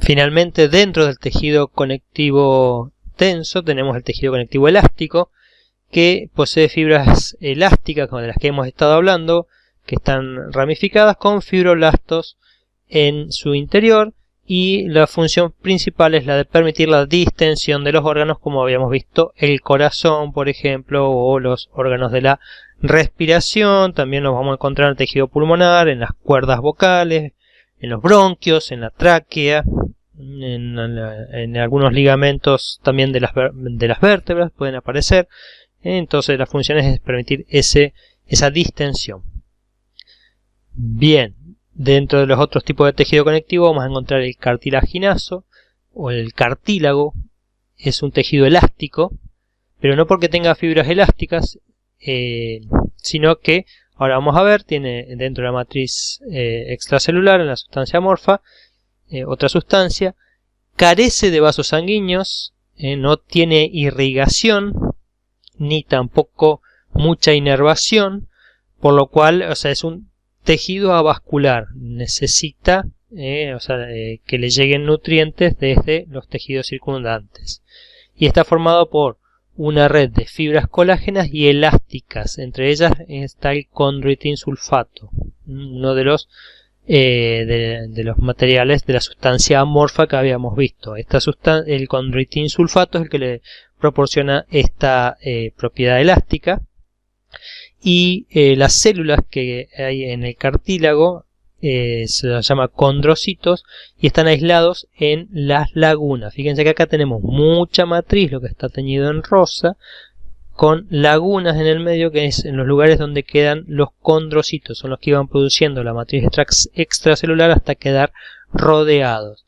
Finalmente, dentro del tejido conectivo tenso tenemos el tejido conectivo elástico, que posee fibras elásticas, como de las que hemos estado hablando, que están ramificadas con fibroblastos en su interior, y la función principal es la de permitir la distensión de los órganos, como habíamos visto el corazón, por ejemplo, o los órganos de la respiración. También los vamos a encontrar en el tejido pulmonar, en las cuerdas vocales, en los bronquios, en la tráquea, en algunos ligamentos también de las vértebras pueden aparecer. Entonces la función es permitir esa distensión. Bien, dentro de los otros tipos de tejido conectivo vamos a encontrar el cartilaginoso o el cartílago. Es un tejido elástico, pero no porque tenga fibras elásticas, sino que, ahora vamos a ver, tiene dentro de la matriz extracelular, en la sustancia amorfa, otra sustancia, carece de vasos sanguíneos, no tiene irrigación, ni tampoco mucha inervación, por lo cual, es un tejido avascular, necesita que le lleguen nutrientes desde los tejidos circundantes, y está formado por una red de fibras colágenas y elásticas. Entre ellas está el condroitin sulfato, uno de los materiales de la sustancia amorfa que habíamos visto. El condroitin sulfato es el que le proporciona esta propiedad elástica, y las células que hay en el cartílago se las llama condrocitos y están aislados en las lagunas. Fíjense que acá tenemos mucha matriz, lo que está teñido en rosa, con lagunas en el medio, que es en los lugares donde quedan los condrocitos, son los que iban produciendo la matriz extracelular hasta quedar rodeados.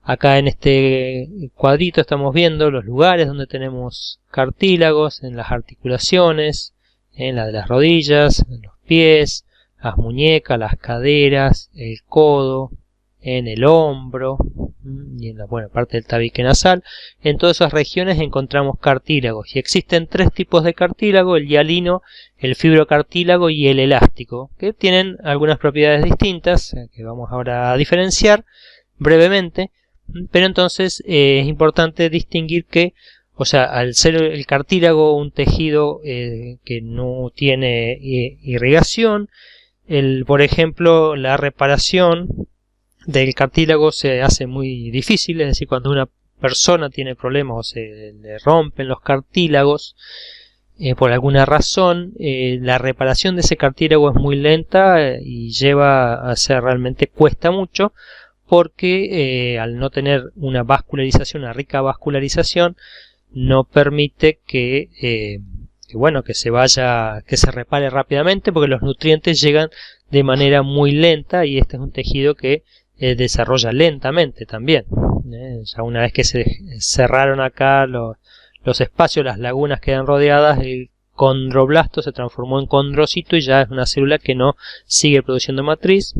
Acá en este cuadrito estamos viendo los lugares donde tenemos cartílagos, en las articulaciones, en la de las rodillas, en los pies, las muñecas, las caderas, el codo, en el hombro y en la parte del tabique nasal. En todas esas regiones encontramos cartílagos, y existen tres tipos de cartílago: el hialino, el fibrocartílago y el elástico, que tienen algunas propiedades distintas que vamos ahora a diferenciar brevemente. Pero entonces es importante distinguir que, al ser el cartílago un tejido que no tiene irrigación, por ejemplo, la reparación del cartílago se hace muy difícil. Es decir, cuando una persona tiene problemas o se le rompen los cartílagos por alguna razón, la reparación de ese cartílago es muy lenta y realmente cuesta mucho, porque al no tener una vascularización, una rica vascularización, no permite que se repare rápidamente, porque los nutrientes llegan de manera muy lenta, y este es un tejido que desarrolla lentamente también. Ya una vez que se cerraron acá los espacios, las lagunas quedan rodeadas, el condroblasto se transformó en condrocito y ya es una célula que no sigue produciendo matriz,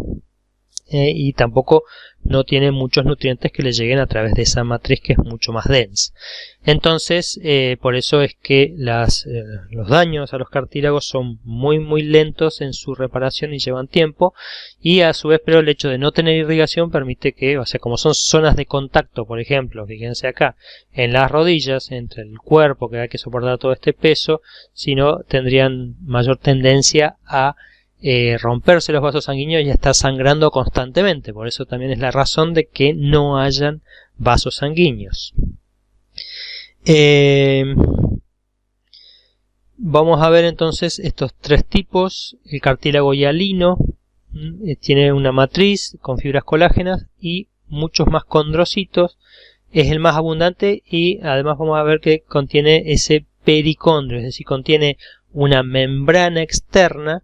y tampoco no tiene muchos nutrientes que le lleguen a través de esa matriz, que es mucho más densa. Entonces, por eso es que los daños a los cartílagos son muy muy lentos en su reparación y llevan tiempo, y a su vez, pero el hecho de no tener irrigación permite que, como son zonas de contacto, por ejemplo, fíjense acá, en las rodillas, entre el cuerpo, que hay que soportar todo este peso, sino tendrían mayor tendencia a romperse los vasos sanguíneos y estar sangrando constantemente. Por eso también es la razón de que no hayan vasos sanguíneos. Vamos a ver entonces estos tres tipos. El cartílago hialino tiene una matriz con fibras colágenas y muchos más condrocitos. Es el más abundante, y además vamos a ver que contiene ese pericondrio, es decir, contiene una membrana externa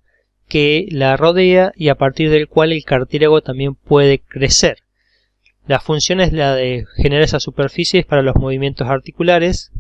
que la rodea y a partir del cual el cartílago también puede crecer. La función es la de generar esas superficies para los movimientos articulares,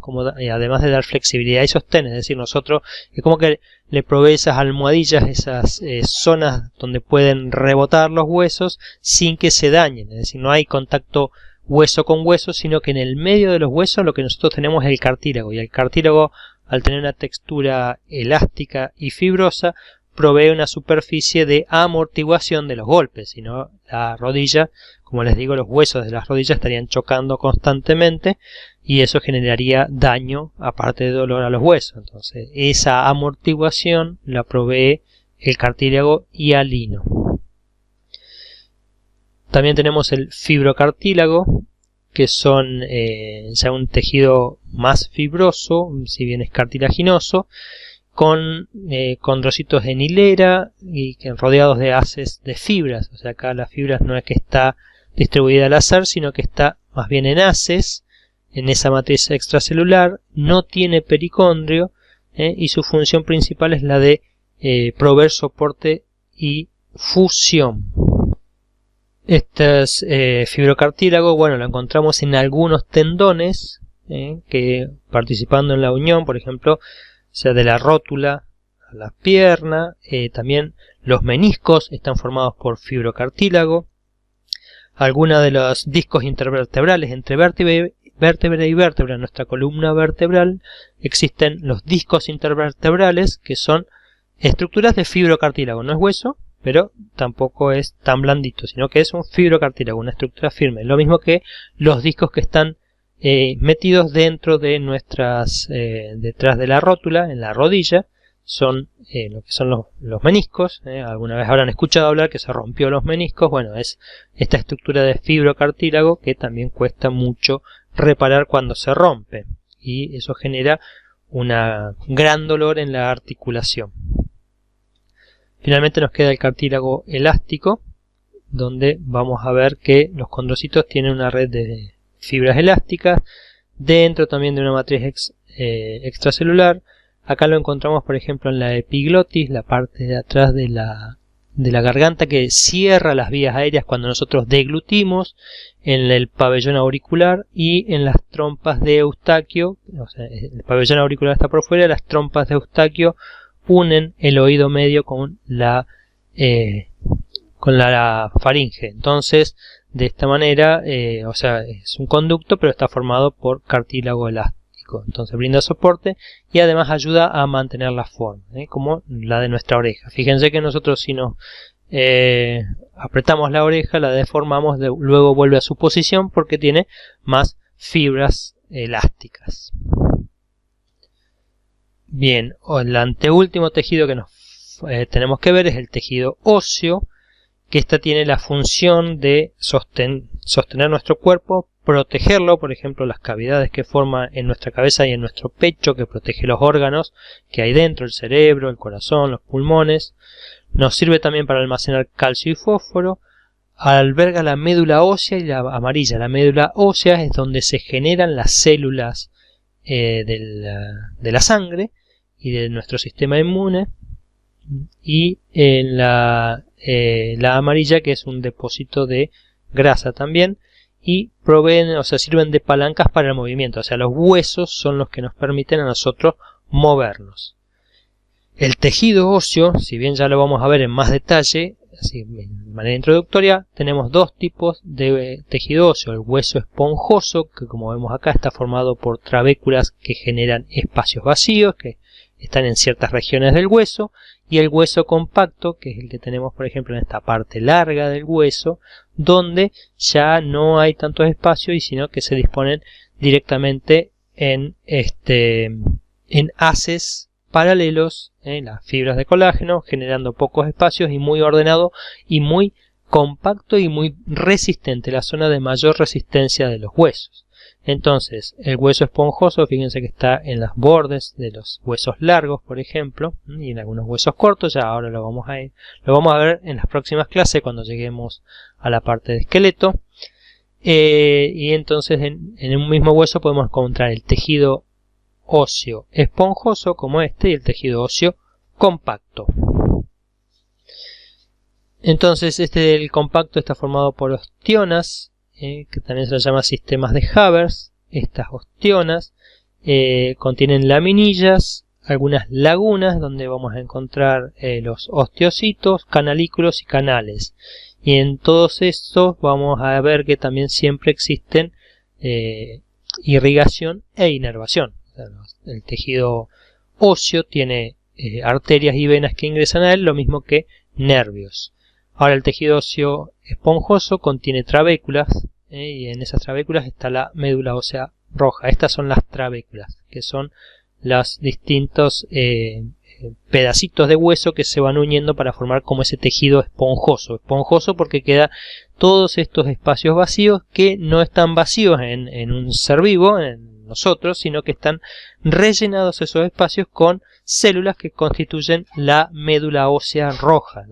además de dar flexibilidad y sostén. Es decir, nosotros es como que le provee esas almohadillas, esas zonas donde pueden rebotar los huesos sin que se dañen. Es decir, no hay contacto hueso con hueso, sino que en el medio de los huesos lo que nosotros tenemos es el cartílago, y el cartílago, al tener una textura elástica y fibrosa, provee una superficie de amortiguación de los golpes, si no la rodilla, como les digo, los huesos de las rodillas estarían chocando constantemente y eso generaría daño aparte de dolor a los huesos. Entonces esa amortiguación la provee el cartílago hialino. También tenemos el fibrocartílago, que son ya un tejido más fibroso, si bien es cartilaginoso, con condrocitos en hilera y rodeados de haces de fibras. O sea, acá las fibras no es que está distribuida al azar, sino que está más bien en haces, en esa matriz extracelular, no tiene pericondrio y su función principal es la de proveer soporte y fusión. Este fibrocartílago, bueno, lo encontramos en algunos tendones que participando en la unión, por ejemplo, sea de la rótula a la pierna, también los meniscos están formados por fibrocartílago. Algunos de los discos intervertebrales entre vértebra y vértebra en nuestra columna vertebral existen los discos intervertebrales, que son estructuras de fibrocartílago. No es hueso, pero tampoco es tan blandito, sino que es un fibrocartílago, una estructura firme. Lo mismo que los discos que están metidos dentro de nuestras, detrás de la rótula, en la rodilla, son lo que son los meniscos. Alguna vez habrán escuchado hablar que se rompió los meniscos. Bueno, es esta estructura de fibrocartílago que también cuesta mucho reparar cuando se rompe, y eso genera un gran dolor en la articulación. Finalmente nos queda el cartílago elástico, donde vamos a ver que los condrocitos tienen una red de fibras elásticas dentro también de una matriz extracelular. Acá lo encontramos, por ejemplo, en la epiglotis, la parte de atrás de la garganta que cierra las vías aéreas cuando nosotros deglutimos, en el pabellón auricular y en las trompas de Eustaquio. O sea, el pabellón auricular está por fuera, las trompas de Eustaquio unen el oído medio con la faringe. Entonces, de esta manera, o sea, es un conducto, pero está formado por cartílago elástico. Entonces brinda soporte y además ayuda a mantener la forma, como la de nuestra oreja. Fíjense que nosotros, si nos apretamos la oreja, la deformamos, luego vuelve a su posición porque tiene más fibras elásticas. Bien, el anteúltimo tejido que nos tenemos que ver es el tejido óseo, que esta tiene la función de sostener nuestro cuerpo, protegerlo, por ejemplo, las cavidades que forma en nuestra cabeza y en nuestro pecho, que protege los órganos que hay dentro, el cerebro, el corazón, los pulmones. Nos sirve también para almacenar calcio y fósforo. Alberga la médula ósea y la amarilla. La médula ósea es donde se generan las células de la sangre y de nuestro sistema inmune, y en la amarilla, que es un depósito de grasa también, y proveen, o sea, sirven de palancas para el movimiento. O sea, los huesos son los que nos permiten a nosotros movernos. El tejido óseo, si bien ya lo vamos a ver en más detalle, así de manera introductoria, tenemos dos tipos de tejido óseo: el hueso esponjoso, que como vemos acá está formado por trabéculas que generan espacios vacíos que están en ciertas regiones del hueso, y el hueso compacto, que es el que tenemos, por ejemplo, en esta parte larga del hueso, donde ya no hay tantos espacios, y sino que se disponen directamente en haces paralelos, las fibras de colágeno, generando pocos espacios y muy ordenado y muy compacto y muy resistente, la zona de mayor resistencia de los huesos. Entonces, el hueso esponjoso, fíjense que está en los bordes de los huesos largos, por ejemplo, y en algunos huesos cortos. Ya ahora lo vamos a ver en las próximas clases cuando lleguemos a la parte de esqueleto. Y entonces en un mismo hueso podemos encontrar el tejido óseo esponjoso, como este, y el tejido óseo compacto. Entonces el compacto está formado por ostionas, que también se les llama sistemas de Havers. Estas ostionas contienen laminillas, algunas lagunas donde vamos a encontrar los osteocitos, canalículos y canales. Y en todos estos vamos a ver que también siempre existen irrigación e inervación. O sea, el tejido óseo tiene arterias y venas que ingresan a él, lo mismo que nervios. Ahora, el tejido óseo esponjoso contiene trabéculas, y en esas trabéculas está la médula ósea roja. Estas son las trabéculas, que son los distintos pedacitos de hueso que se van uniendo para formar como ese tejido esponjoso. Esponjoso porque queda todos estos espacios vacíos que no están vacíos en un ser vivo, en nosotros, sino que están rellenados esos espacios con células que constituyen la médula ósea roja,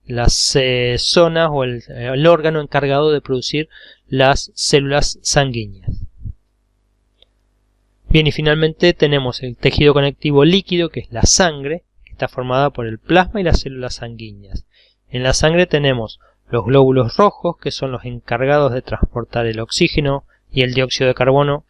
las zonas o el órgano encargado de producir las células sanguíneas. Bien, y finalmente tenemos el tejido conectivo líquido, que es la sangre, que está formada por el plasma y las células sanguíneas. En la sangre tenemos los glóbulos rojos, que son los encargados de transportar el oxígeno y el dióxido de carbono,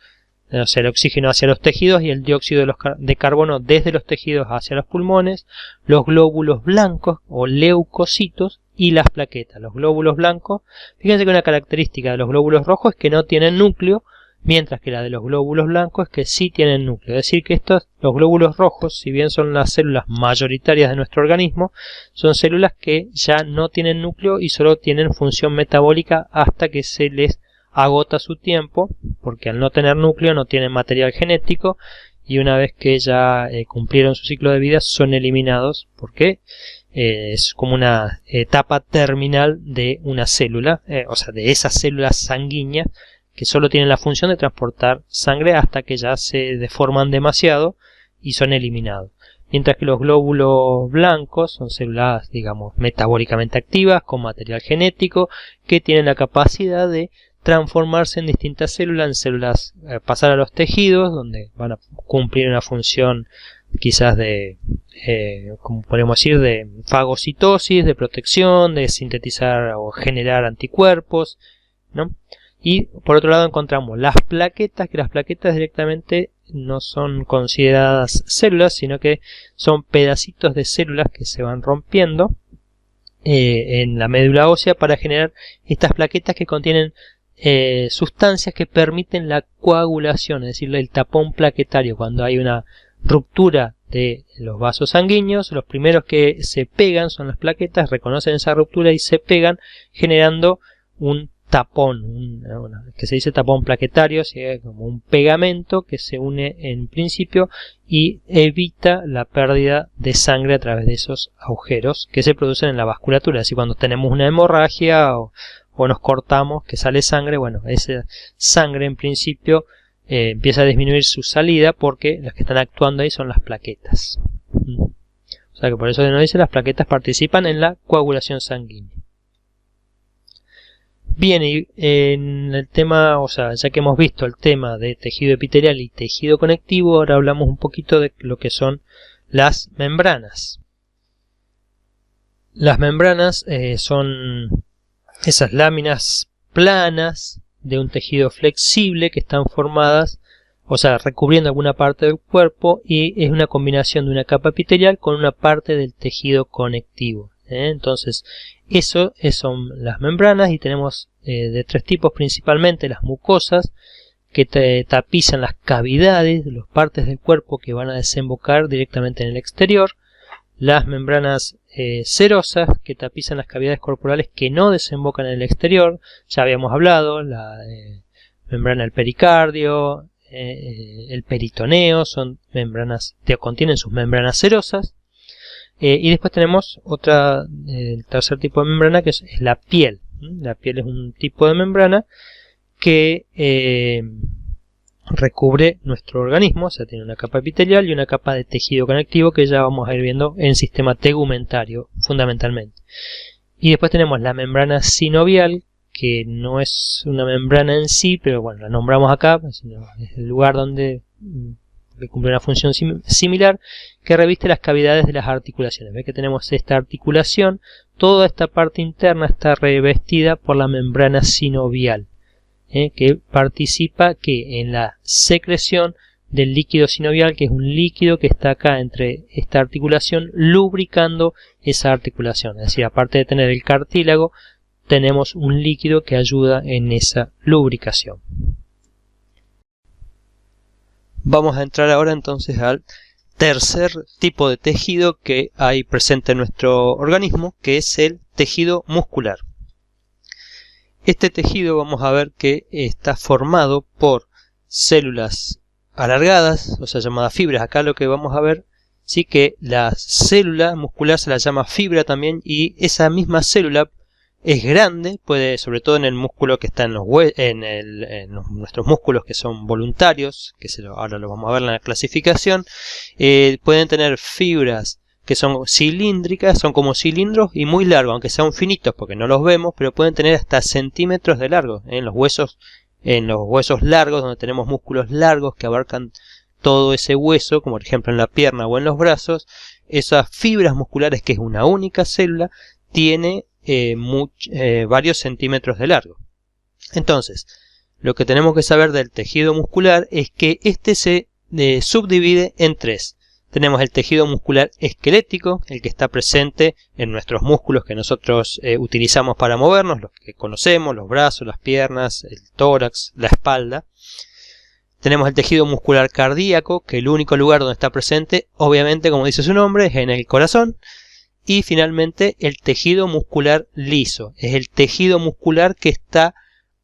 o sea, el oxígeno hacia los tejidos y el dióxido de carbono desde los tejidos hacia los pulmones, los glóbulos blancos o leucocitos y las plaquetas. Los glóbulos blancos, fíjense que una característica de los glóbulos rojos es que no tienen núcleo, mientras que la de los glóbulos blancos es que sí tienen núcleo. Es decir, que los glóbulos rojos, si bien son las células mayoritarias de nuestro organismo, son células que ya no tienen núcleo y solo tienen función metabólica hasta que se les agota su tiempo, porque al no tener núcleo no tienen material genético, y una vez que ya cumplieron su ciclo de vida son eliminados, porque es como una etapa terminal de una célula, o sea, de esas células sanguíneas que solo tienen la función de transportar sangre hasta que ya se deforman demasiado y son eliminados. Mientras que los glóbulos blancos son células, digamos, metabólicamente activas, con material genético, que tienen la capacidad de transformarse en distintas células, en células, pasar a los tejidos, donde van a cumplir una función quizás de, como podemos decir, de fagocitosis, de protección, de sintetizar o generar anticuerpos, ¿no? Y por otro lado encontramos las plaquetas, que las plaquetas directamente no son consideradas células, sino que son pedacitos de células que se van rompiendo en la médula ósea para generar estas plaquetas que contienen sustancias que permiten la coagulación, es decir, el tapón plaquetario. Cuando hay una ruptura de los vasos sanguíneos, los primeros que se pegan son las plaquetas, reconocen esa ruptura y se pegan, generando un tapón, que se dice tapón plaquetario, como un pegamento que se une en principio y evita la pérdida de sangre a través de esos agujeros que se producen en la vasculatura. Así cuando tenemos una hemorragia o nos cortamos, que sale sangre, bueno, esa sangre en principio empieza a disminuir su salida porque las que están actuando ahí son las plaquetas. O sea que por eso nos dice las plaquetas participan en la coagulación sanguínea. Bien, y en el tema, o sea, ya que hemos visto el tema de tejido epitelial y tejido conectivo, ahora hablamos un poquito de lo que son las membranas. Las membranas son esas láminas planas de un tejido flexible que están formadas, o sea, recubriendo alguna parte del cuerpo, y es una combinación de una capa epitelial con una parte del tejido conectivo. Entonces, eso son las membranas, y tenemos de tres tipos principalmente: las mucosas, que tapizan las cavidades de las partes del cuerpo que van a desembocar directamente en el exterior; las membranas cerosas, que tapizan las cavidades corporales que no desembocan en el exterior. Ya habíamos hablado, la membrana del pericardio, el peritoneo, son membranas que contienen sus membranas cerosas. Y después tenemos el tercer tipo de membrana, que es la piel. La piel es un tipo de membrana que recubre nuestro organismo, o sea, tiene una capa epitelial y una capa de tejido conectivo que ya vamos a ir viendo en sistema tegumentario fundamentalmente. Y después tenemos la membrana sinovial, que no es una membrana en sí, pero bueno, la nombramos acá, sino es el lugar donde cumple una función similar, que reviste las cavidades de las articulaciones. Ve que tenemos esta articulación, toda esta parte interna está revestida por la membrana sinovial, que participa en la secreción del líquido sinovial, que es un líquido que está acá entre esta articulación, lubricando esa articulación. Es decir, aparte de tener el cartílago, tenemos un líquido que ayuda en esa lubricación. Vamos a entrar ahora entonces al tercer tipo de tejido que hay presente en nuestro organismo, que es el tejido muscular. Este tejido vamos a ver que está formado por células alargadas, o sea, llamadas fibras. Acá lo que vamos a ver, sí, que la célula muscular se la llama fibra también, y esa misma célula es grande, puede, sobre todo en el músculo que está en nuestros músculos que son voluntarios, que ahora lo vamos a ver en la clasificación, pueden tener fibras que son cilíndricas, son como cilindros y muy largos, aunque sean finitos porque no los vemos, pero pueden tener hasta centímetros de largo en los huesos largos, donde tenemos músculos largos que abarcan todo ese hueso, como por ejemplo en la pierna o en los brazos. Esas fibras musculares, que es una única célula, tiene varios centímetros de largo. Entonces, lo que tenemos que saber del tejido muscular es que este se subdivide en tres. Tenemos el tejido muscular esquelético, el que está presente en nuestros músculos que nosotros utilizamos para movernos, los que conocemos, los brazos, las piernas, el tórax, la espalda. Tenemos el tejido muscular cardíaco, que el único lugar donde está presente, obviamente, como dice su nombre, es en el corazón. Y finalmente el tejido muscular liso, es el tejido muscular que está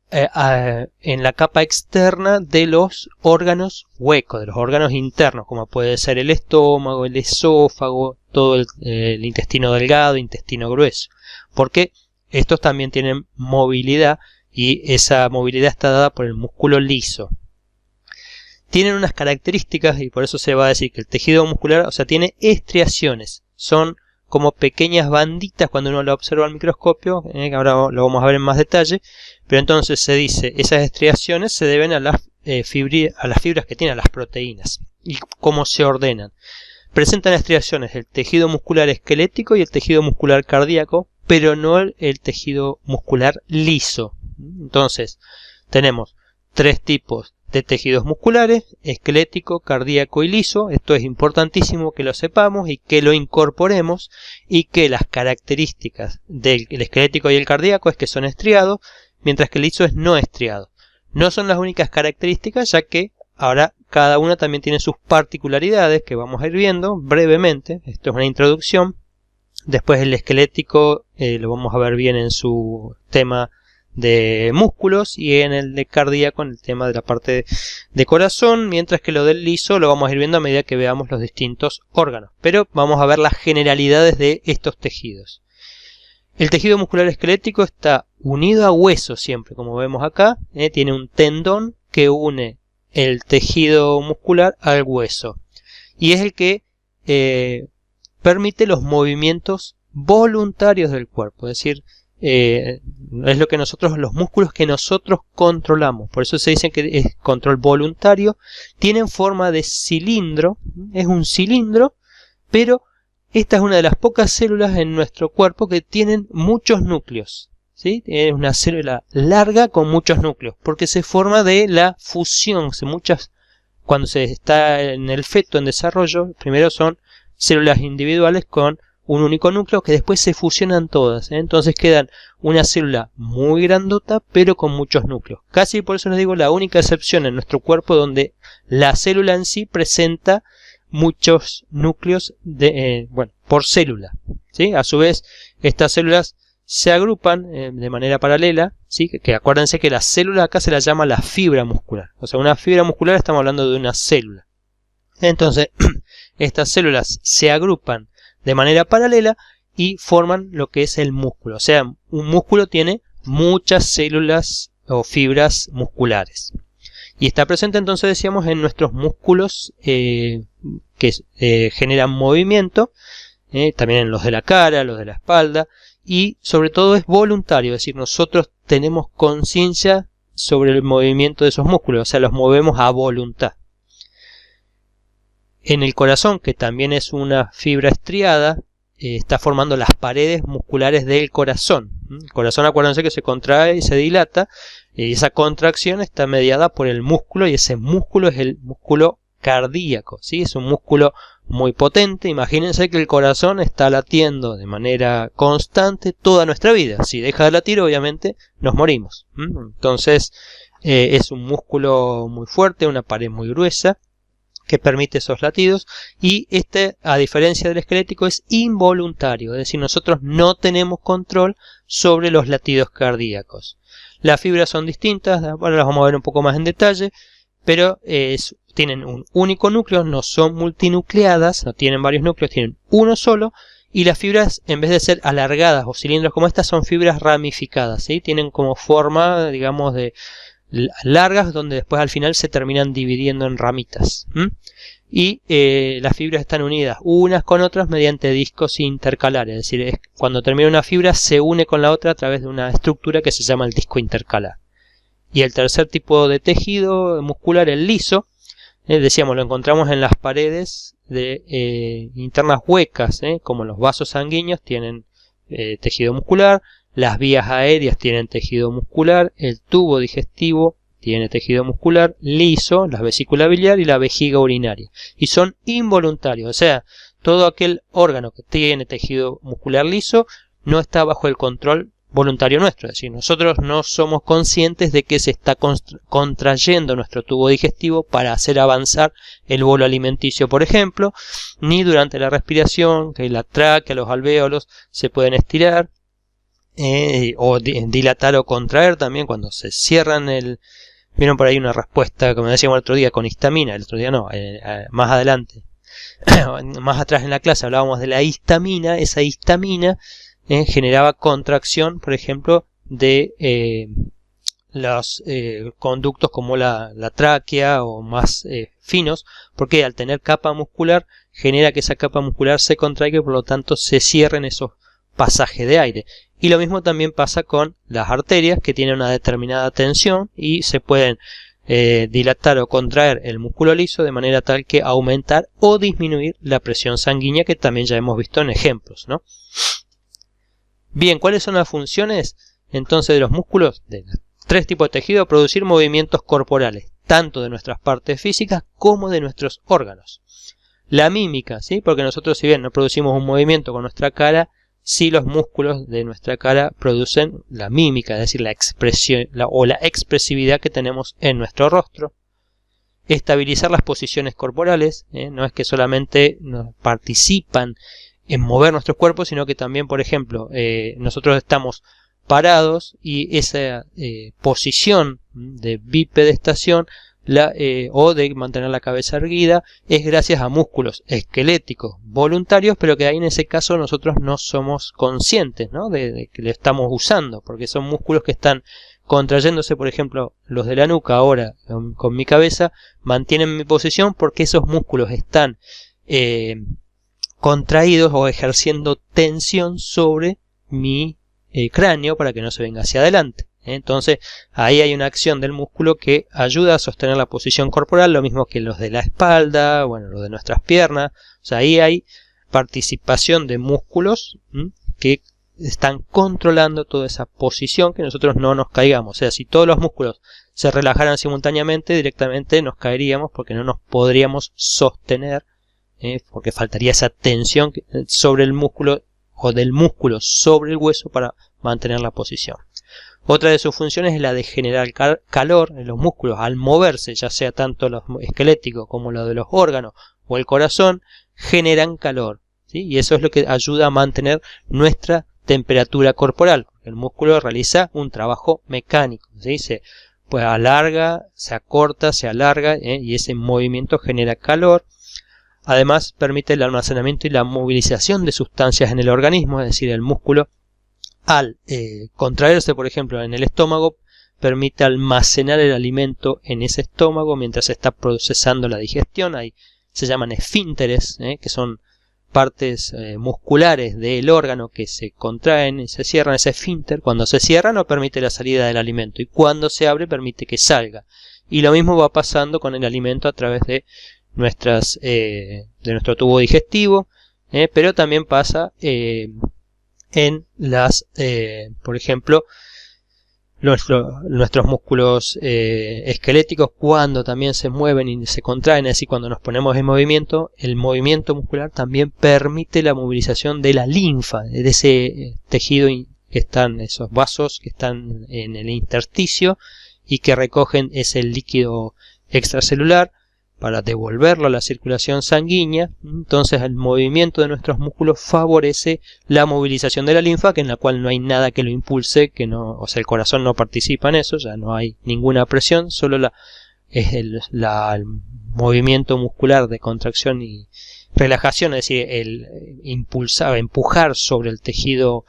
en la capa externa de los órganos huecos, de los órganos internos, como puede ser el estómago, el esófago, todo el intestino delgado, intestino grueso, porque estos también tienen movilidad, y esa movilidad está dada por el músculo liso. Tienen unas características, y por eso se va a decir que el tejido muscular, o sea, tiene estriaciones, son como pequeñas banditas cuando uno lo observa al microscopio, ahora lo vamos a ver en más detalle, pero entonces se dice, esas estriaciones se deben a las fibras que tienen, a las proteínas, y cómo se ordenan. Presentan estriaciones el tejido muscular esquelético y el tejido muscular cardíaco, pero no el tejido muscular liso. Entonces, tenemos tres tipos de tejidos musculares: esquelético, cardíaco y liso. Esto es importantísimo que lo sepamos y que lo incorporemos, y que las características del esquelético y el cardíaco es que son estriados, mientras que el liso es no estriado. No son las únicas características, ya que ahora cada una también tiene sus particularidades que vamos a ir viendo brevemente. Esto es una introducción. Después el esquelético lo vamos a ver bien en su tema de músculos, y en el de cardíaco en el tema de la parte de corazón, mientras que lo del liso lo vamos a ir viendo a medida que veamos los distintos órganos, pero vamos a ver las generalidades de estos tejidos. El tejido muscular esquelético está unido a hueso siempre, como vemos acá, tiene un tendón que une el tejido muscular al hueso, y es el que permite los movimientos voluntarios del cuerpo, es decir, es lo que los músculos que nosotros controlamos. Por eso se dice que es control voluntario. Tienen forma de cilindro, es un cilindro, pero esta es una de las pocas células en nuestro cuerpo que tienen muchos núcleos, ¿sí? Es una célula larga con muchos núcleos, porque se forma de la fusión. Cuando se está en el feto en desarrollo, primero son células individuales con un único núcleo que después se fusionan todas, entonces quedan una célula muy grandota pero con muchos núcleos. Casi por eso les digo, la única excepción en nuestro cuerpo donde la célula en sí presenta muchos núcleos por célula, ¿sí? A su vez, estas células se agrupan de manera paralela, ¿sí? Que acuérdense que la célula acá se la llama la fibra muscular, o sea, una fibra muscular, estamos hablando de una célula. Entonces estas células se agrupan de manera paralela y forman lo que es el músculo. O sea, un músculo tiene muchas células o fibras musculares. Y está presente, entonces decíamos, en nuestros músculos que generan movimiento, también en los de la cara, los de la espalda, y sobre todo es voluntario, es decir, nosotros tenemos conciencia sobre el movimiento de esos músculos, o sea, los movemos a voluntad. En el corazón, que también es una fibra estriada, está formando las paredes musculares del corazón. El corazón, acuérdense que se contrae y se dilata, y esa contracción está mediada por el músculo, y ese músculo es el músculo cardíaco, ¿sí? Es un músculo muy potente. Imagínense que el corazón está latiendo de manera constante toda nuestra vida. Si deja de latir, obviamente nos morimos. Entonces es un músculo muy fuerte, una pared muy gruesa, que permite esos latidos, y este, a diferencia del esquelético, es involuntario, es decir, nosotros no tenemos control sobre los latidos cardíacos. Las fibras son distintas, ahora las vamos a ver un poco más en detalle, pero tienen un único núcleo, no son multinucleadas, no tienen varios núcleos, tienen uno solo, y las fibras, en vez de ser alargadas o cilindros como estas, son fibras ramificadas, ¿sí? Tienen como forma, digamos, de largas, donde después al final se terminan dividiendo en ramitas. Y las fibras están unidas unas con otras mediante discos intercalares, es decir, cuando termina una fibra se une con la otra a través de una estructura que se llama el disco intercalar. Y el tercer tipo de tejido muscular, el liso, decíamos, lo encontramos en las paredes internas huecas, como los vasos sanguíneos tienen tejido muscular, las vías aéreas tienen tejido muscular, el tubo digestivo tiene tejido muscular liso, la vesícula biliar y la vejiga urinaria. Y son involuntarios, o sea, todo aquel órgano que tiene tejido muscular liso no está bajo el control voluntario nuestro. Es decir, nosotros no somos conscientes de que se está contrayendo nuestro tubo digestivo para hacer avanzar el bolo alimenticio, por ejemplo, ni durante la respiración, que la tráquea, los alvéolos se pueden estirar, o dilatar o contraer también cuando se cierran vieron por ahí una respuesta, como decíamos el otro día, con histamina, el otro día no, más adelante, más atrás en la clase hablábamos de la histamina. Esa histamina generaba contracción, por ejemplo, de los conductos como la tráquea o más finos, porque al tener capa muscular genera que esa capa muscular se contraiga y por lo tanto se cierren esos pasajes de aire. Y lo mismo también pasa con las arterias, que tienen una determinada tensión y se pueden dilatar o contraer el músculo liso de manera tal que aumentar o disminuir la presión sanguínea, que también ya hemos visto en ejemplos, ¿no? Bien, ¿cuáles son las funciones entonces de los músculos? De los tres tipos de tejido: producir movimientos corporales, tanto de nuestras partes físicas como de nuestros órganos. La mímica, ¿sí? Porque nosotros, si bien no producimos un movimiento con nuestra cara, sí los músculos de nuestra cara producen la mímica, es decir, la expresión o la expresividad que tenemos en nuestro rostro. Estabilizar las posiciones corporales, no es que solamente participan en mover nuestros cuerpos, sino que también, por ejemplo, nosotros estamos parados y esa posición de bipedestación o de mantener la cabeza erguida es gracias a músculos esqueléticos voluntarios, pero que ahí en ese caso nosotros no somos conscientes, ¿no? de que le estamos usando, porque son músculos que están contrayéndose. Por ejemplo, los de la nuca ahora con mi cabeza mantienen mi posición porque esos músculos están contraídos o ejerciendo tensión sobre mi cráneo para que no se venga hacia adelante. Entonces ahí hay una acción del músculo que ayuda a sostener la posición corporal, lo mismo que los de la espalda, bueno, los de nuestras piernas. O sea, ahí hay participación de músculos que están controlando toda esa posición, que nosotros no nos caigamos. O sea, si todos los músculos se relajaran simultáneamente, directamente nos caeríamos porque no nos podríamos sostener, porque faltaría esa tensión sobre el músculo o del músculo sobre el hueso para mantener la posición. Otra de sus funciones es la de generar calor en los músculos al moverse, ya sea tanto los esqueléticos como los de los órganos o el corazón, generan calor, ¿sí? Y eso es lo que ayuda a mantener nuestra temperatura corporal. El músculo realiza un trabajo mecánico, ¿sí? Se pues alarga, se acorta, se alarga, y ese movimiento genera calor. Además, permite el almacenamiento y la movilización de sustancias en el organismo, es decir, el músculo al contraerse, por ejemplo, en el estómago, permite almacenar el alimento en ese estómago mientras se está procesando la digestión. Ahí se llaman esfínteres, que son partes musculares del órgano que se contraen y se cierran. Ese esfínter, cuando se cierra, no permite la salida del alimento, y cuando se abre permite que salga. Y lo mismo va pasando con el alimento a través de nuestro tubo digestivo, pero también pasa en por ejemplo, nuestros músculos esqueléticos, cuando también se mueven y se contraen, así cuando nos ponemos en movimiento, el movimiento muscular también permite la movilización de la linfa, de ese tejido que están, esos vasos que están en el intersticio y que recogen ese líquido extracelular, para devolverlo a la circulación sanguínea. Entonces el movimiento de nuestros músculos favorece la movilización de la linfa, que en la cual no hay nada que lo impulse, que no, o sea, el corazón no participa en eso, ya no hay ninguna presión, solo el movimiento muscular de contracción y relajación, es decir, el empujar sobre el tejido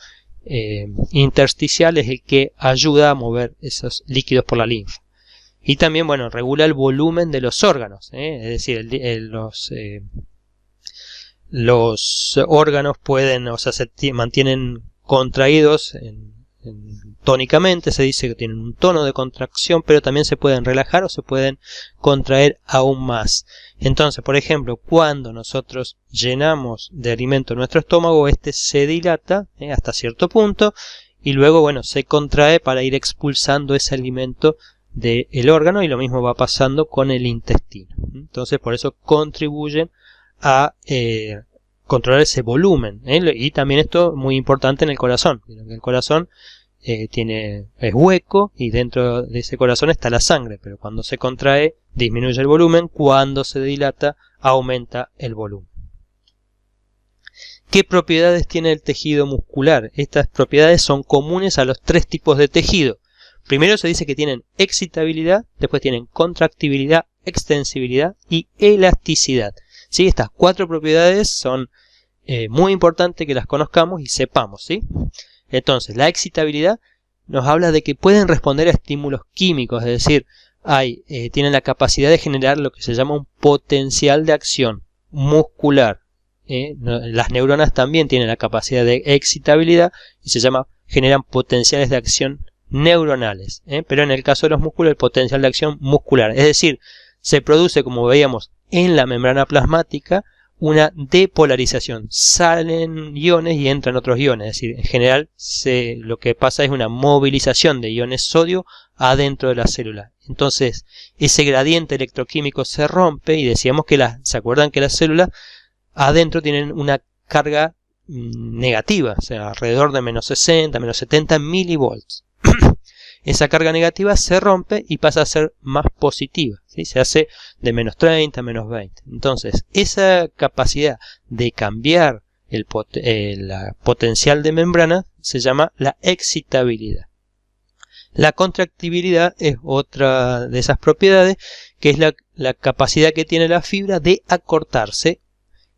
intersticial es el que ayuda a mover esos líquidos por la linfa. Y también, bueno, regula el volumen de los órganos, es decir, los órganos pueden, o sea, se mantienen contraídos tónicamente, se dice que tienen un tono de contracción, pero también se pueden relajar o se pueden contraer aún más. Entonces, por ejemplo, cuando nosotros llenamos de alimento nuestro estómago, este se dilata hasta cierto punto y luego, bueno, se contrae para ir expulsando ese alimento del órgano, y lo mismo va pasando con el intestino. Entonces, por eso contribuyen a controlar ese volumen, y también esto es muy importante en el corazón. El corazón es hueco y dentro de ese corazón está la sangre, pero cuando se contrae disminuye el volumen, cuando se dilata aumenta el volumen. ¿Qué propiedades tiene el tejido muscular? Estas propiedades son comunes a los tres tipos de tejido. Primero se dice que tienen excitabilidad, después tienen contractibilidad, extensibilidad y elasticidad. ¿Sí? Estas cuatro propiedades son muy importantes que las conozcamos y sepamos, ¿sí? Entonces, la excitabilidad nos habla de que pueden responder a estímulos químicos, es decir, tienen la capacidad de generar lo que se llama un potencial de acción muscular. Las neuronas también tienen la capacidad de excitabilidad y generan potenciales de acción neuronales, pero en el caso de los músculos el potencial de acción muscular, es decir, se produce, como veíamos en la membrana plasmática, una depolarización, salen iones y entran otros iones, es decir, en general lo que pasa es una movilización de iones sodio adentro de la célula. Entonces ese gradiente electroquímico se rompe y decíamos que ¿se acuerdan que las células adentro tienen una carga negativa, o sea, alrededor de menos 60, menos 70 milivolts? Esa carga negativa se rompe y pasa a ser más positiva, ¿sí? Se hace de menos 30 a menos 20. Entonces, esa capacidad de cambiar la potencial de membrana se llama la excitabilidad. La contractibilidad es otra de esas propiedades, que es la capacidad que tiene la fibra de acortarse,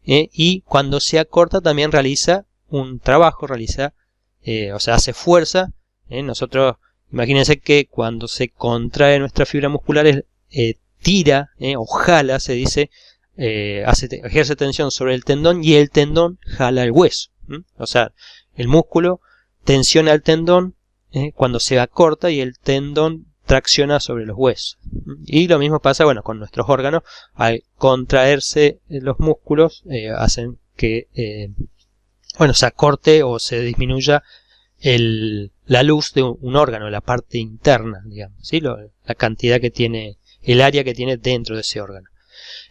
y cuando se acorta también realiza un trabajo, o sea, hace fuerza. Nosotros, imagínense que cuando se contrae nuestra fibra muscular, tira o jala, se dice, ejerce tensión sobre el tendón y el tendón jala el hueso. O sea, el músculo tensiona el tendón cuando se acorta y el tendón tracciona sobre los huesos. Y lo mismo pasa, bueno, con nuestros órganos. Al contraerse los músculos hacen que se acorte o se disminuya la luz de un órgano, la parte interna, digamos, ¿sí? La cantidad que tiene, el área que tiene dentro de ese órgano.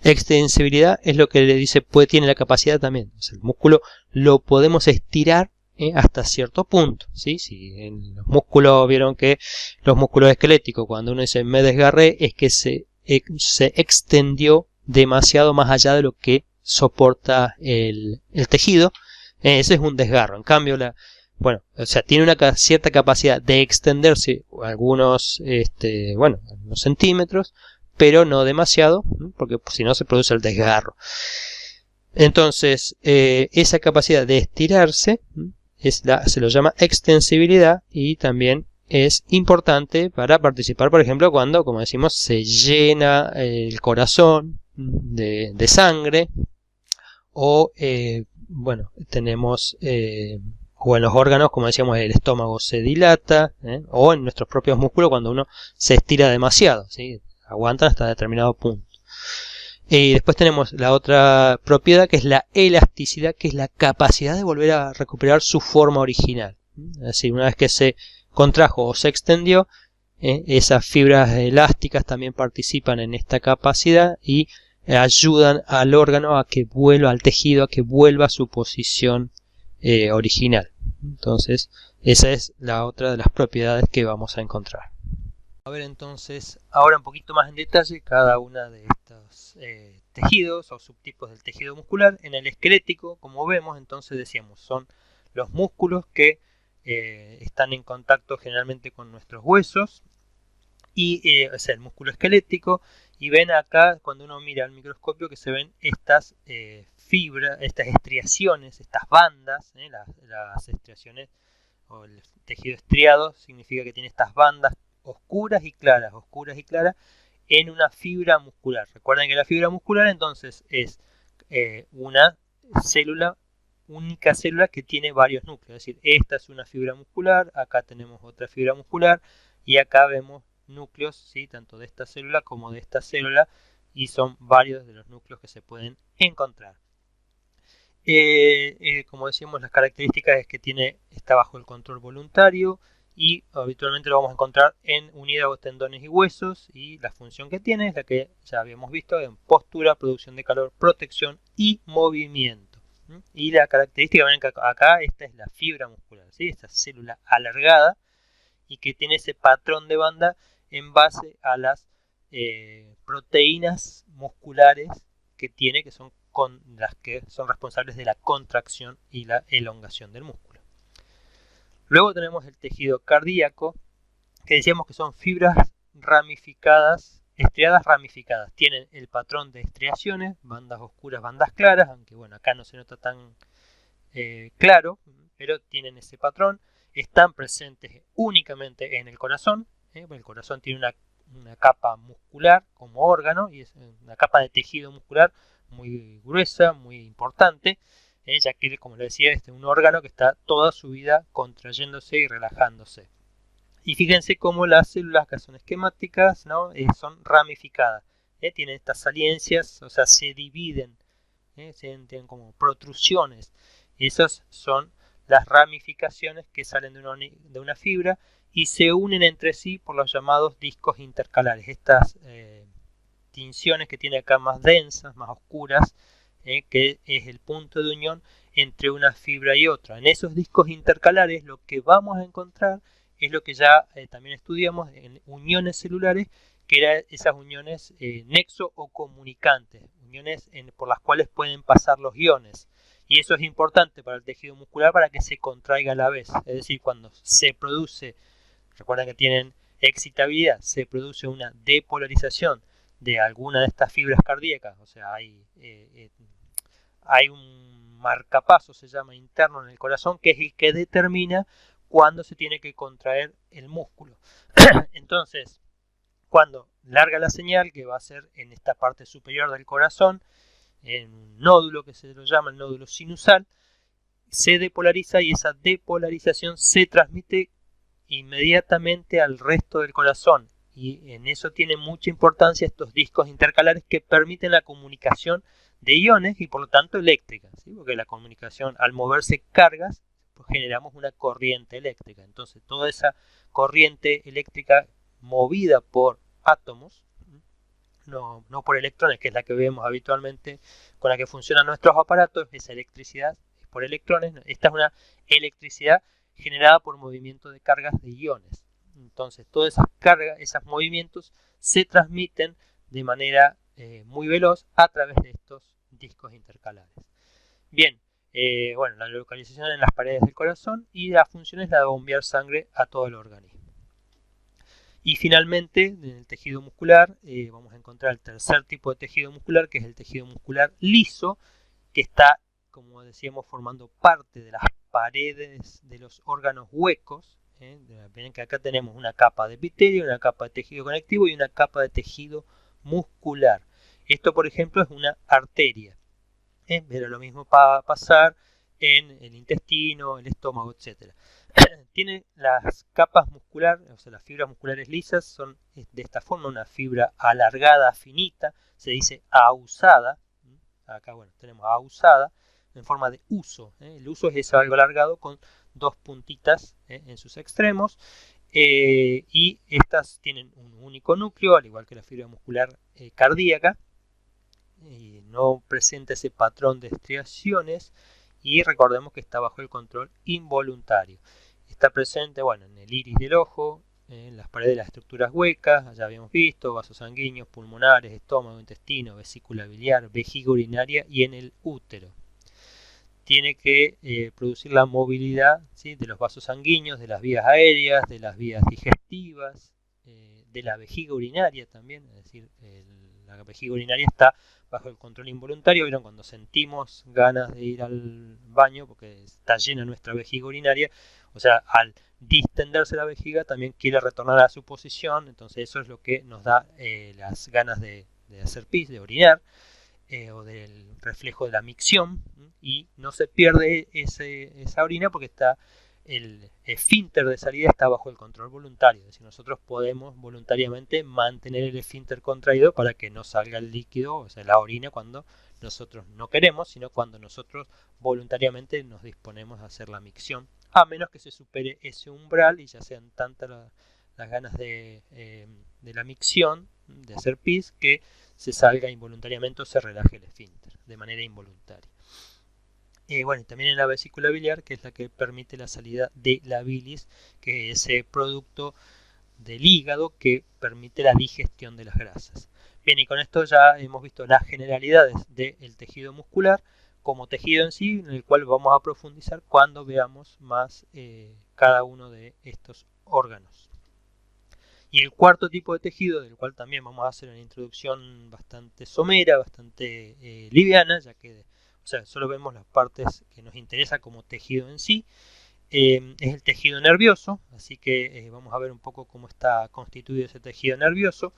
Extensibilidad es lo que le dice, tiene la capacidad también. O sea, el músculo lo podemos estirar hasta cierto punto, ¿sí? Si en los músculos, vieron que los músculos esqueléticos, cuando uno dice me desgarré, es que se extendió demasiado más allá de lo que soporta el tejido. Ese es un desgarro. En cambio, tiene una cierta capacidad de extenderse algunos centímetros, pero no demasiado, porque si no se produce el desgarro. Entonces, esa capacidad de estirarse se lo llama extensibilidad, y también es importante para participar, por ejemplo, cuando, como decimos, se llena el corazón de sangre, o tenemos o en los órganos, como decíamos, el estómago se dilata, o en nuestros propios músculos cuando uno se estira demasiado, ¿sí? Aguantan hasta determinado punto. Y después tenemos la otra propiedad, que es la elasticidad, que es la capacidad de volver a recuperar su forma original. Es decir, una vez que se contrajo o se extendió, esas fibras elásticas también participan en esta capacidad y ayudan al órgano a que vuelva, al tejido a que vuelva a su posición original. Entonces, esa es la otra de las propiedades que vamos a encontrar. A ver entonces, ahora un poquito más en detalle cada una de estos tejidos o subtipos del tejido muscular. En el esquelético, como vemos, entonces decíamos, son los músculos que están en contacto generalmente con nuestros huesos, y o sea, el músculo esquelético, y ven acá cuando uno mira al microscopio que se ven estas fibras, estas estriaciones, estas bandas, las estriaciones o el tejido estriado significa que tiene estas bandas oscuras y claras en una fibra muscular. Recuerden que la fibra muscular entonces es una célula, única célula que tiene varios núcleos, es decir, esta es una fibra muscular, acá tenemos otra fibra muscular y acá vemos núcleos, ¿sí? Tanto de esta célula como de esta célula, y son varios de los núcleos que se pueden encontrar. Como decíamos, las características es que está bajo el control voluntario y habitualmente lo vamos a encontrar en unidad o tendones y huesos, y la función que tiene es la que ya habíamos visto en postura, producción de calor, protección y movimiento. Y la característica, ven que acá esta es la fibra muscular, ¿sí? Esta célula alargada y que tiene ese patrón de banda en base a las proteínas musculares que tiene, que son las que son responsables de la contracción y la elongación del músculo. Luego tenemos el tejido cardíaco, que decíamos que son fibras ramificadas, estriadas ramificadas. Tienen el patrón de estriaciones, bandas oscuras, bandas claras, aunque bueno, acá no se nota tan claro, pero tienen ese patrón. Están presentes únicamente en el corazón. El corazón tiene una capa muscular como órgano, y es una capa de tejido muscular muy gruesa, muy importante, ya que, como les decía, es un órgano que está toda su vida contrayéndose y relajándose. Y fíjense cómo las células que son esquemáticas, ¿no? Son ramificadas, tienen estas saliencias, o sea, se dividen, tienen como protrusiones. Esas son las ramificaciones que salen de una fibra y se unen entre sí por los llamados discos intercalares. Estas tinciones que tiene acá más densas, más oscuras, que es el punto de unión entre una fibra y otra. En esos discos intercalares lo que vamos a encontrar es lo que ya también estudiamos en uniones celulares, que eran esas uniones nexo o comunicantes, uniones por las cuales pueden pasar los iones. Y eso es importante para el tejido muscular para que se contraiga a la vez. Es decir, cuando se produce, recuerden que tienen excitabilidad, se produce una depolarización de alguna de estas fibras cardíacas, o sea, hay un marcapaso, se llama, interno en el corazón, que es el que determina cuándo se tiene que contraer el músculo. Entonces, cuando larga la señal, que va a ser en esta parte superior del corazón, en un nódulo que se lo llama el nódulo sinusal, se depolariza y esa depolarización se transmite inmediatamente al resto del corazón, y en eso tiene mucha importancia estos discos intercalares que permiten la comunicación de iones y por lo tanto eléctrica, ¿sí? Porque la comunicación, al moverse cargas, pues generamos una corriente eléctrica. Entonces toda esa corriente eléctrica movida por átomos, no por electrones, que es la que vemos habitualmente con la que funcionan nuestros aparatos, esa electricidad es por electrones. Esta es una electricidad generada por movimiento de cargas de iones. Entonces todas esas cargas, esos movimientos se transmiten de manera muy veloz a través de estos discos intercalares. Bien, bueno, la localización en las paredes del corazón, y la función es la de bombear sangre a todo el organismo. Y finalmente, en el tejido muscular, vamos a encontrar el tercer tipo de tejido muscular, que es el tejido muscular liso, que está, como decíamos, formando parte de las paredes de los órganos huecos. Ven que acá tenemos una capa de epitelio, una capa de tejido conectivo y una capa de tejido muscular. Esto, por ejemplo, es una arteria. Pero lo mismo va a pasar en el intestino, el estómago, etc. Tiene las capas musculares, o sea, las fibras musculares lisas son de esta forma, una fibra alargada, finita, se dice ausada. Acá, bueno, tenemos ausada en forma de huso. El huso es algo alargado con dos puntitas en sus extremos, y estas tienen un único núcleo, al igual que la fibra muscular cardíaca, y no presenta ese patrón de estriaciones, y recordemos que está bajo el control involuntario. Está presente, bueno, en el iris del ojo, en las paredes de las estructuras huecas, ya habíamos visto, vasos sanguíneos, pulmonares, estómago, intestino, vesícula biliar, vejiga urinaria y en el útero. Tiene que producir la movilidad, ¿sí?, de los vasos sanguíneos, de las vías aéreas, de las vías digestivas, de la vejiga urinaria también, es decir, la vejiga urinaria está bajo el control involuntario. ¿Vieron? Cuando sentimos ganas de ir al baño porque está llena nuestra vejiga urinaria, o sea, al distenderse la vejiga también quiere retornar a su posición, entonces eso es lo que nos da las ganas de hacer pis, de orinar, o del reflejo de la micción, y no se pierde esa orina porque está el esfínter de salida está bajo el control voluntario, es decir, nosotros podemos voluntariamente mantener el esfínter contraído para que no salga el líquido, o sea, la orina, cuando nosotros no queremos, sino cuando nosotros voluntariamente nos disponemos a hacer la micción, a menos que se supere ese umbral y ya sean tantas las ganas de la micción, de hacer pis, que se salga involuntariamente o se relaje el esfínter de manera involuntaria. Bueno, y también en la vesícula biliar, que es la que permite la salida de la bilis, que es ese producto del hígado que permite la digestión de las grasas. Bien, y con esto ya hemos visto las generalidades del tejido muscular como tejido en sí, en el cual vamos a profundizar cuando veamos más cada uno de estos órganos. Y el cuarto tipo de tejido, del cual también vamos a hacer una introducción bastante somera, bastante liviana, ya que solo vemos las partes que nos interesa como tejido en sí, es el tejido nervioso, así que vamos a ver un poco cómo está constituido ese tejido nervioso.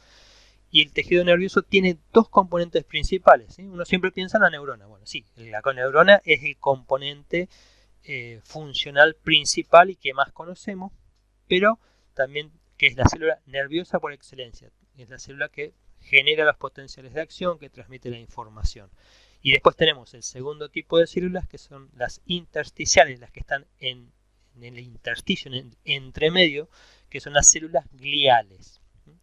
Y el tejido nervioso tiene dos componentes principales, ¿sí? Uno siempre piensa en la neurona. Bueno, sí, la neurona es el componente funcional principal y que más conocemos, pero también que es la célula nerviosa por excelencia, es la célula que genera los potenciales de acción, que transmite la información. Y después tenemos el segundo tipo de células, que son las intersticiales, las que están en el intersticio, en el entremedio, que son las células gliales,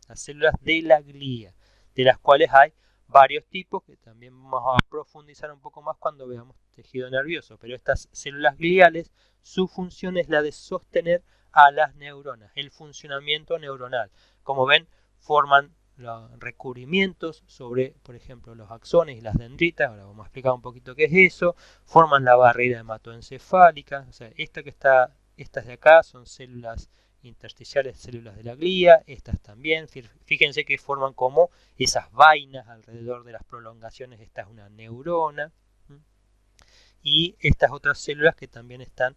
las células de la glía, de las cuales hay varios tipos que también vamos a profundizar un poco más cuando veamos tejido nervioso. Pero estas células gliales, su función es la de sostener a las neuronas, el funcionamiento neuronal. Como ven, forman los recubrimientos sobre, por ejemplo, los axones y las dendritas. Ahora vamos a explicar un poquito qué es eso. Forman la barrera hematoencefálica, o sea, estas de acá son células intersticiales, células de la glía, estas también. Fíjense que forman como esas vainas alrededor de las prolongaciones. Esta es una neurona, y estas otras células que también están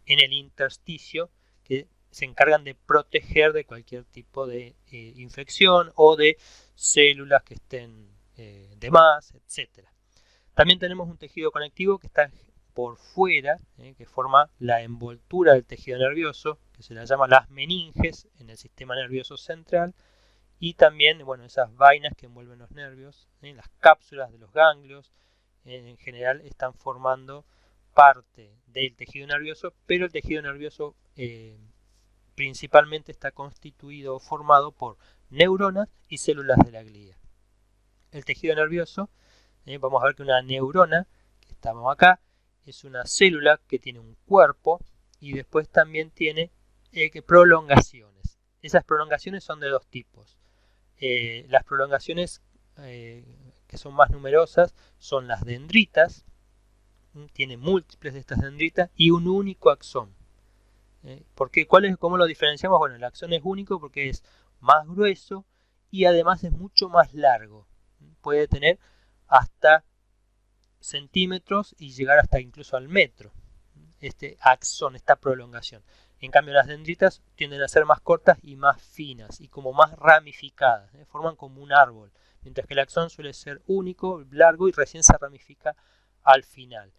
en el intersticio, que se encargan de proteger de cualquier tipo de infección o de células que estén de más, etc. También tenemos un tejido conectivo que está por fuera, que forma la envoltura del tejido nervioso, que se la llama las meninges en el sistema nervioso central, y también, bueno, esas vainas que envuelven los nervios, las cápsulas de los ganglios, en general están formando parte del tejido nervioso, pero el tejido nervioso principalmente está constituido o formado por neuronas y células de la glía. El tejido nervioso, vamos a ver que una neurona, que estamos acá, es una célula que tiene un cuerpo y después también tiene prolongaciones. Esas prolongaciones son de dos tipos. Las prolongaciones que son más numerosas son las dendritas, tiene múltiples de estas dendritas y un único axón. ¿Por qué? ¿Cómo lo diferenciamos? Bueno, el axón es único porque es más grueso y además es mucho más largo. Puede tener hasta centímetros y llegar hasta incluso al metro, este axón, esta prolongación. En cambio, las dendritas tienden a ser más cortas y más finas y como más ramificadas, forman como un árbol, mientras que el axón suele ser único, largo y recién se ramifica al final.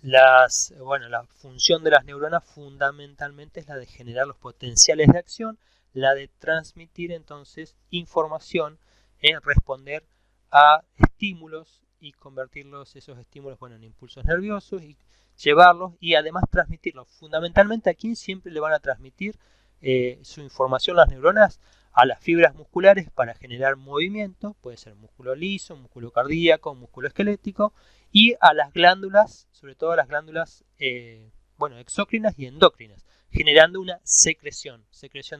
La función de las neuronas fundamentalmente es la de generar los potenciales de acción, la de transmitir entonces información, responder a estímulos y convertirlos, esos estímulos, en impulsos nerviosos y llevarlos y además transmitirlos. Fundamentalmente, ¿a quién siempre le van a transmitir su información las neuronas? A las fibras musculares para generar movimiento, puede ser músculo liso, músculo cardíaco, músculo esquelético, y a las glándulas, sobre todo a las glándulas exócrinas y endócrinas, generando una secreción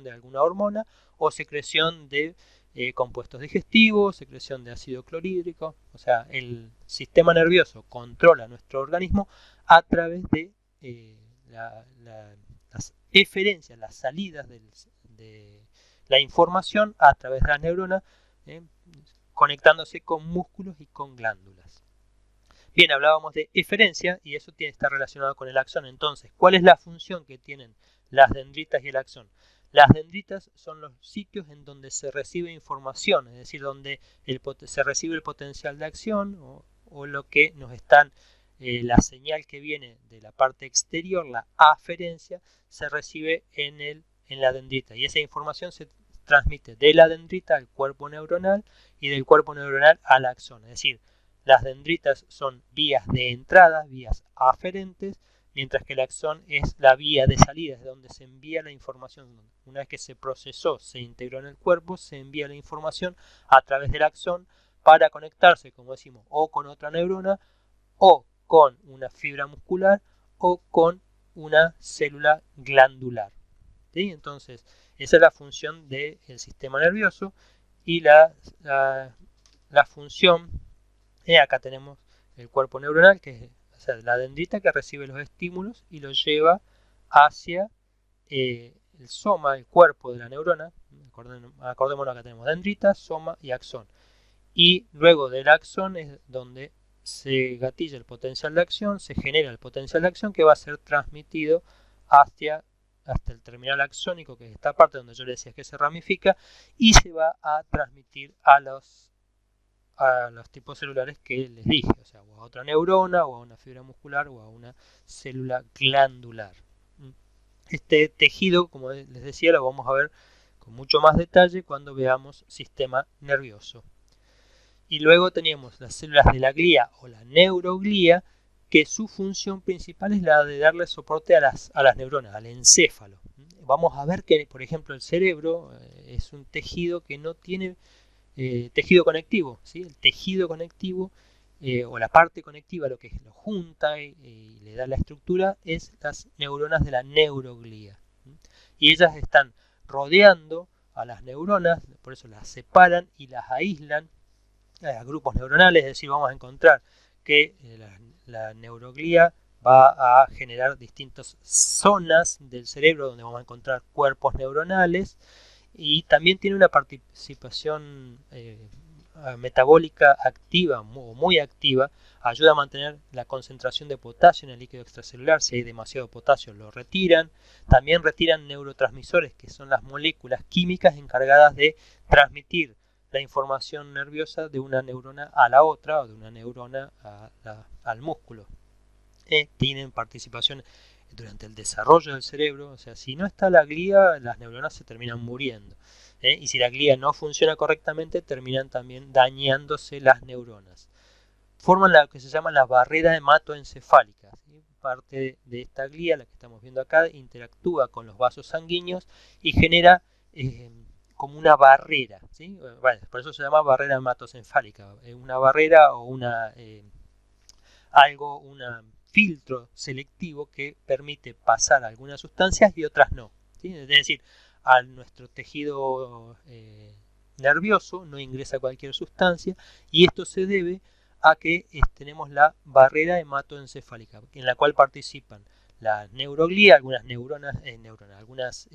de alguna hormona o secreción de compuestos digestivos, secreción de ácido clorhídrico. O sea, el sistema nervioso controla nuestro organismo a través de las eferencias, las salidas de la información a través de las neuronas, conectándose con músculos y con glándulas. Bien, hablábamos de eferencia y eso está relacionado con el axón. Entonces, ¿cuál es la función que tienen las dendritas y el axón? Las dendritas son los sitios en donde se recibe información, es decir, donde se recibe el potencial de acción o lo que nos están, la señal que viene de la parte exterior, la aferencia, se recibe en la dendrita y esa información se transmite de la dendrita al cuerpo neuronal y del cuerpo neuronal al axón. Es decir, las dendritas son vías de entrada, vías aferentes, mientras que el axón es la vía de salida, es donde se envía la información. Una vez que se procesó, se integró en el cuerpo, se envía la información a través del axón para conectarse, como decimos, o con otra neurona, o con una fibra muscular, o con una célula glandular. ¿Sí? Entonces, esa es la función del sistema nervioso y la función, acá tenemos el cuerpo neuronal, que es, o sea, la dendrita que recibe los estímulos y los lleva hacia el soma, el cuerpo de la neurona. Acordémonos, acá tenemos dendrita, soma y axón. Y luego del axón es donde se gatilla el potencial de acción, se genera el potencial de acción que va a ser transmitido hasta el terminal axónico, que es esta parte donde yo le decía que se ramifica, y se va a transmitir a los tipos celulares que les dije, o sea, o a otra neurona, o a una fibra muscular, o a una célula glandular. Este tejido, como les decía, lo vamos a ver con mucho más detalle cuando veamos sistema nervioso. Y luego teníamos las células de la glía o la neuroglía, que su función principal es la de darle soporte a las neuronas, al encéfalo. Vamos a ver que, por ejemplo, el cerebro es un tejido que no tiene tejido conectivo, ¿sí? El tejido conectivo o la parte conectiva, lo que lo junta y le da la estructura, es las neuronas de la neuroglía. Y ellas están rodeando a las neuronas, por eso las separan y las aíslan a grupos neuronales, es decir, vamos a encontrar que la neuroglía va a generar distintas zonas del cerebro donde vamos a encontrar cuerpos neuronales, y también tiene una participación metabólica activa o muy activa, ayuda a mantener la concentración de potasio en el líquido extracelular. Si hay demasiado potasio lo retiran. También retiran neurotransmisores, que son las moléculas químicas encargadas de transmitir la información nerviosa de una neurona a la otra o de una neurona al músculo. Tienen participación durante el desarrollo del cerebro. O sea, si no está la glía, las neuronas se terminan muriendo. Y si la glía no funciona correctamente, terminan también dañándose las neuronas. Forman lo que se llama la barrera hematoencefálica. ¿Sí? Parte de esta glía, la que estamos viendo acá, interactúa con los vasos sanguíneos y genera como una barrera. ¿Sí? Bueno, por eso se llama barrera hematoencefálica. Una barrera o una filtro selectivo que permite pasar algunas sustancias y otras no. ¿Sí? Es decir, a nuestro tejido nervioso no ingresa cualquier sustancia, y esto se debe a que tenemos la barrera hematoencefálica, en la cual participan la neuroglía, algunas algunas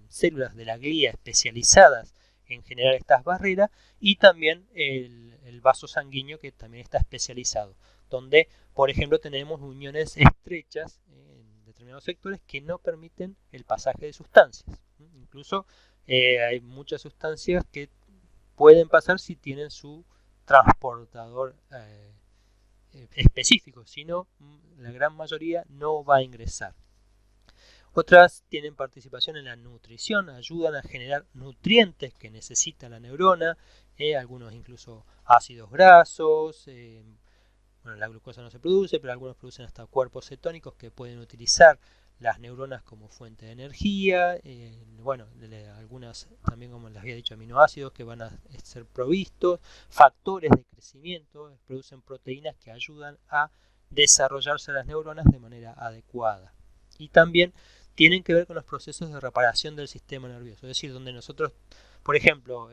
células de la glía especializadas en generar estas barreras, y también el vaso sanguíneo, que también está especializado, donde, por ejemplo, tenemos uniones estrechas en determinados sectores que no permiten el pasaje de sustancias. Incluso hay muchas sustancias que pueden pasar si tienen su transportador específico, si no, la gran mayoría no va a ingresar. Otras tienen participación en la nutrición, ayudan a generar nutrientes que necesita la neurona, algunos incluso ácidos grasos. Bueno, la glucosa no se produce, pero algunos producen hasta cuerpos cetónicos que pueden utilizar las neuronas como fuente de energía. Bueno, algunas también, como les había dicho, aminoácidos que van a ser provistos, factores de crecimiento, producen proteínas que ayudan a desarrollarse las neuronas de manera adecuada. Y también tienen que ver con los procesos de reparación del sistema nervioso, es decir, donde nosotros, por ejemplo,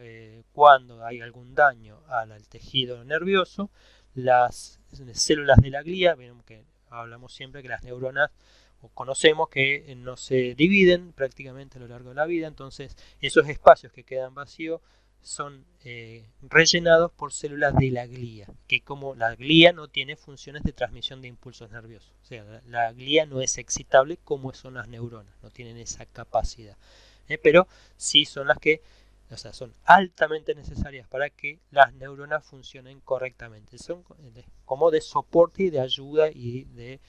cuando hay algún daño al tejido nervioso, las células de la glía, vemos que hablamos siempre que las neuronas, o conocemos que no se dividen prácticamente a lo largo de la vida, entonces esos espacios que quedan vacíos son rellenados por células de la glía, que como la glía no tiene funciones de transmisión de impulsos nerviosos, o sea, la glía no es excitable como son las neuronas, no tienen esa capacidad, pero sí son las que, o sea, son altamente necesarias para que las neuronas funcionen correctamente, son como de soporte y de ayuda y de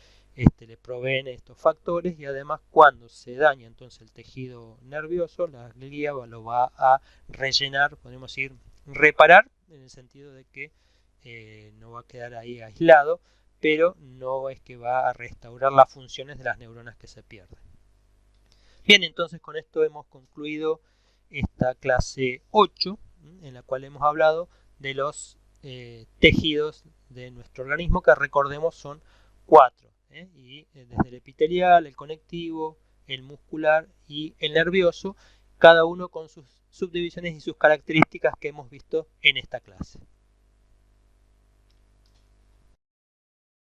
le proveen estos factores, y además cuando se daña entonces el tejido nervioso, la glía lo va a rellenar, podemos decir reparar, en el sentido de que no va a quedar ahí aislado, pero no es que va a restaurar las funciones de las neuronas que se pierden. Bien, entonces con esto hemos concluido esta clase 8, en la cual hemos hablado de los tejidos de nuestro organismo, que recordemos son 4, y desde el epitelial, el conectivo, el muscular y el nervioso, cada uno con sus subdivisiones y sus características que hemos visto en esta clase.